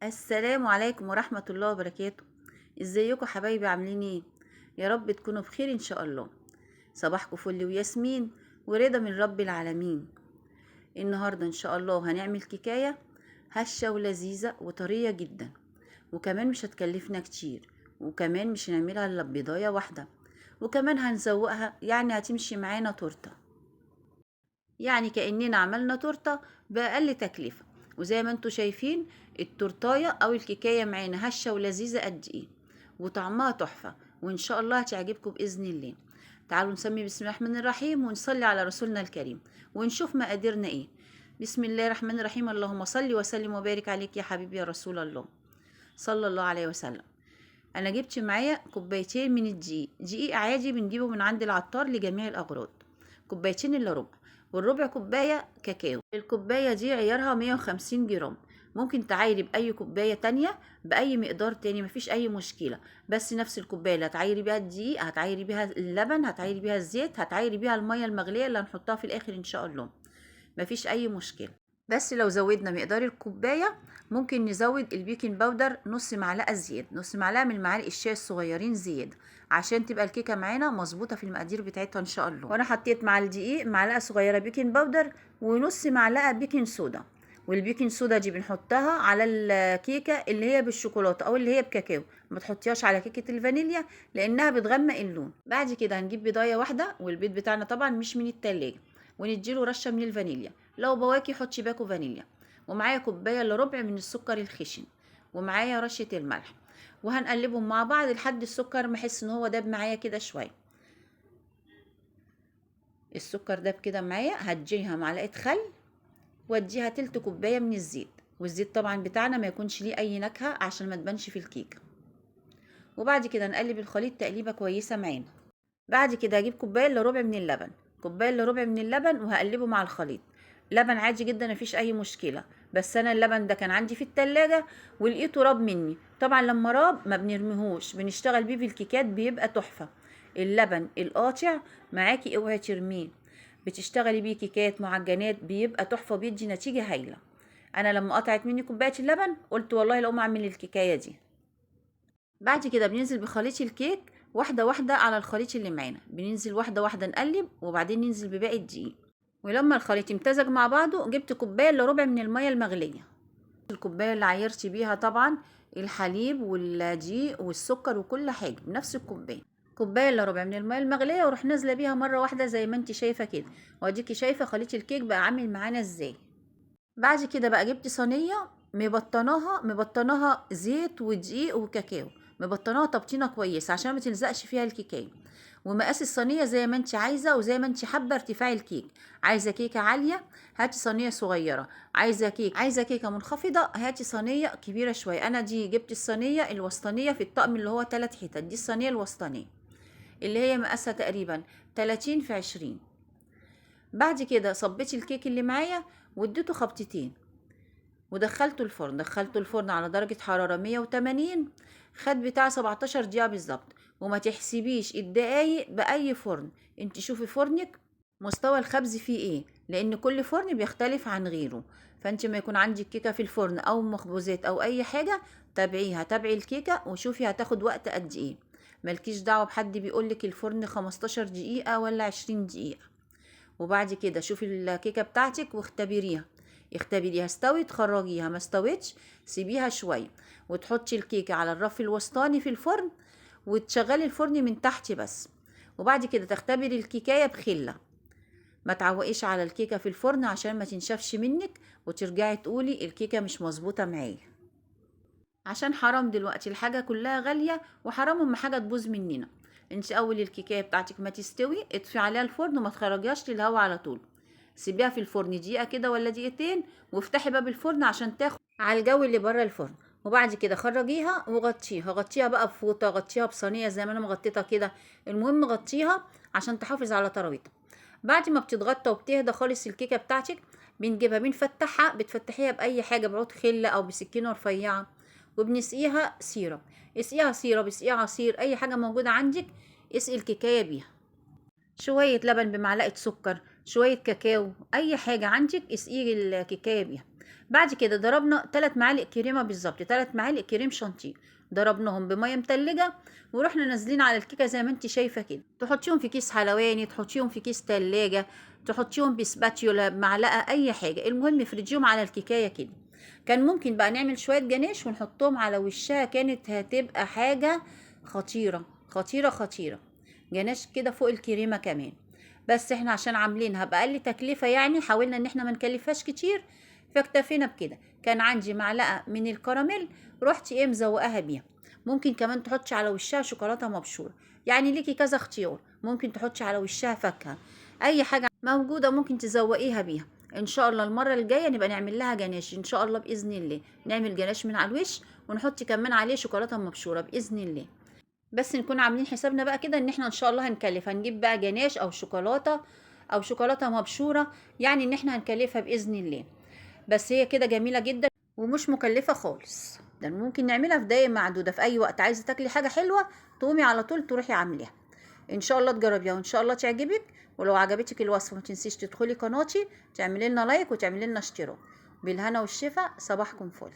السلام عليكم ورحمة الله وبركاته. ازيكم حبايبي، عاملين ايه؟ يا رب تكونوا بخير ان شاء الله. صباحكم فل وياسمين ورضا من رب العالمين. النهاردة ان شاء الله هنعمل كيكاية هشة ولذيذة وطرية جدا، وكمان مش هتكلفنا كتير، وكمان مش هنعملها الا ببيضاية واحدة، وكمان هنزوقها يعني هتمشي معانا تورته، يعني كأننا عملنا تورتة بأقل تكلفة. وزي ما انتوا شايفين التورتاية او الكيكاية معانا هشة ولذيذة قد ايه، وطعمها تحفة، وان شاء الله هتعجبكم بإذن الله. تعالوا نسمي بسم الله الرحمن الرحيم ونصلي على رسولنا الكريم ونشوف مقاديرنا ايه. بسم الله الرحمن الرحيم. اللهم صل وسلم وبارك عليك يا حبيبي يا رسول الله صلى الله عليه وسلم. انا جبت معايا كوبايتين من الدقيق، دقيق عادي بنجيبه من عند العطار لجميع الاغراض، كوبايتين الا ربع، والربع كوبايه كاكاو. الكوبايه دي عيارها 150 جرام، ممكن تعايري باي كوبايه تانية باي مقدار تاني، مفيش اي مشكله، بس نفس الكوبايه اللي هتعايري بيها الدقيق هتعايري بيها اللبن، هتعايري بيها الزيت، هتعايري بيها الميه المغليه اللي هنحطها في الاخر ان شاء الله، مفيش اي مشكله. بس لو زودنا مقدار الكوبايه ممكن نزود البيكنج باودر نص معلقه زياده، نص معلقه من معالق الشاي الصغيرين زياده، عشان تبقى الكيكه معانا مظبوطه في المقادير بتاعتها ان شاء الله. وانا حطيت مع الدقيق معلقه صغيره بيكنج باودر ونص معلقه بيكنج صودا، والبيكنج صودا دي بنحطها على الكيكه اللي هي بالشوكولاته او اللي هي بكاكاو، ما تحطيهاش على كيكه الفانيليا لانها بتغمق اللون. بعد كده هنجيب بيضايه واحده، والبيض بتاعنا طبعا مش من التلاجة، ونديله رشه من الفانيليا، لو بواكي حطي باكو فانيليا، ومعايا كوبايه الا ربع من السكر الخشن، ومعايا رشه الملح، وهنقلبهم مع بعض لحد السكر ما احس ان هو داب معايا كده شويه. السكر داب كده معايا، هديها معلقه خل واديها تلت كوبايه من الزيت، والزيت طبعا بتاعنا ما يكونش ليه اي نكهه عشان ما تبانش في الكيكه. وبعد كده نقلب الخليط تقليبه كويسه معانا. بعد كده هجيب كوبايه الا ربع من اللبن، كوبايه الا ربع من اللبن، وهقلبه مع الخليط. لبن عادي جدا مفيش اي مشكله، بس انا اللبن ده كان عندي في التلاجة ولقيته راب مني، طبعا لما راب ما بنرميهوش، بنشتغل بيه في الكيكات بيبقى تحفه. اللبن القاطع معاكي اوعي ترميه، بتشتغلي بيه كيكات معجنات بيبقى تحفه، بيدي نتيجه هايله. انا لما قطعت مني كوبايه اللبن قلت والله لو ما اعمل الكيكايه دي. بعد كده بننزل بخليط الكيك واحدة واحدة على الخليط اللي معانا، بننزل واحدة واحدة نقلب، وبعدين ننزل بباقي الدقيق. ولما الخليط امتزج مع بعضه جبت كوباية الا ربع من المية المغلية، الكوباية اللي عايرت بيها طبعا الحليب والدقيق والسكر وكل حاجة بنفس الكوباية، كوباية الا ربع من المية المغلية، واروح نازلة بيها مرة واحدة زي ما انت شايفة كده، واديكي شايفة خليط الكيك بقى عامل معانا ازاي. بعد كده بقى جبت صينيه مبطناها زيت ودقيق وكاكاو، مبطناها تبطينه كويس عشان ما تلزقش فيها الكيكايه. ومقاس الصينيه زي ما انت عايزه وزي ما انت حابه ارتفاع الكيك، عايزه كيكه عاليه هاتي صينيه صغيره، عايزه كيكه منخفضه هاتي صينيه كبيره شويه. انا دي جبت الصينيه الوسطانيه في الطقم اللي هو 3 حتت، دي الصينيه الوسطانيه اللي هي مقاسها تقريبا 30 في 20. بعد كده صبيت الكيك اللي معايا واديته خبطتين، دخلته الفرن على درجة حرارة 180، خد بتاع 17 دقيقة بالظبط. وما تحسبيش الدقايق بأي فرن، انت شوفي فرنك مستوى الخبز فيه ايه، لان كل فرن بيختلف عن غيره. فانت ما يكون عندك كيكة في الفرن او مخبوزات او اي حاجة، تابعي الكيكة وشوفي هتاخد وقت قد ايه. ملكيش دعوة بحد بيقولك الفرن 15 دقيقة ولا 20 دقيقة. وبعد كده شوفي الكيكه بتاعتك اختبريها استوت خرجيها، ما استوتش سيبيها شويه، وتحطي الكيكه على الرف الوسطاني في الفرن، وتشغلي الفرن من تحت بس. وبعد كده تختبري الكيكايه بخله، ما تعوقيش على الكيكه في الفرن عشان ما تنشفش منك وترجعي تقولي الكيكه مش مظبوطه معايا، عشان حرام دلوقتي الحاجة كلها غالية، وحرام اما حاجة تبوظ مننا. انت اول الكيكاية بتاعتك ما تستوي اطفي عليها الفرن وما تخرجيهاش للهواء على طول، سيبيها في الفرن دقيقة كده ولا دقيقتين، وافتحي باب الفرن عشان تاخد على الجو اللي بره الفرن. وبعد كده خرجيها غطيها بقى بفوطة، غطيها بصينية زي ما انا مغطيتها كده، المهم غطيها عشان تحافظ على طراوتها. بعد ما بتتغطى وبتهدى خالص الكيكة بتاعتك، بنجيبها بنفتحها، بتفتحيها بأي حاجة، بعود خلة أو بسكينة رفيعة، وبنسقيها سيرب، اسقيها عصير اي حاجه موجوده عندك، اسقي الكيكايه بيها. شويه لبن بمعلقه سكر، شوية كاكاو، اي حاجة عندك اسقي الكيكاية بيها. بعد كده ضربنا 3 معالق كريمة بالظبط، 3 معالق كريم شانتيه، ضربناهم بمية متلجة ورحنا نازلين على الكيكة زي ما انت شايفة كده. تحطيهم في كيس حلواني، تحطيهم في كيس تلاجة، تحطيهم بسباتيولا بمعلقة، اي حاجة، المهم افرجيهم على الكيكاية كده. كان ممكن بقى نعمل شوية جناش ونحطهم على وشها، كانت هتبقى حاجة خطيرة خطيرة خطيرة. جناش كده فوق الكريمة كمان. بس احنا عشان عاملينها بأقل تكلفة، يعني حاولنا ان احنا ما نكلفهاش كتير، فاكتفينا بكده. كان عندي معلقة من الكراميل، رحت ايه مزوقاها بيها. ممكن كمان تحطي على وشها شوكولاتة مبشورة، يعني ليكي كذا اختيار. ممكن تحطي على وشها فاكهة، اي حاجة موجودة ممكن تزوقيها بيها. ان شاء الله المرة الجاية نبقى نعمل لها جناش ان شاء الله بإذن الله، نعمل جناش من على الوش ونحط كمان عليه شوكولاتة مبشورة بإذن الله. بس نكون عاملين حسابنا بقى كده ان احنا ان شاء الله هنكلف، هنجيب بقى جناش او شوكولاتة او شوكولاتة مبشورة، يعني ان احنا هنكلفها بإذن الله. بس هي كده جميلة جدا ومش مكلفة خالص، ده ممكن نعملها في دقايق معدودة. في اي وقت عايزة تاكلي حاجة حلوة تقومي على طول تروحي عامليها. ان شاء الله تجربيها وان شاء الله تعجبك. ولو عجبتك الوصفة ما تنسيش تدخلي قناتي، تعملي لنا لايك وتعملي لنا اشتراك. بالهنا والشفا، صباحكم فل.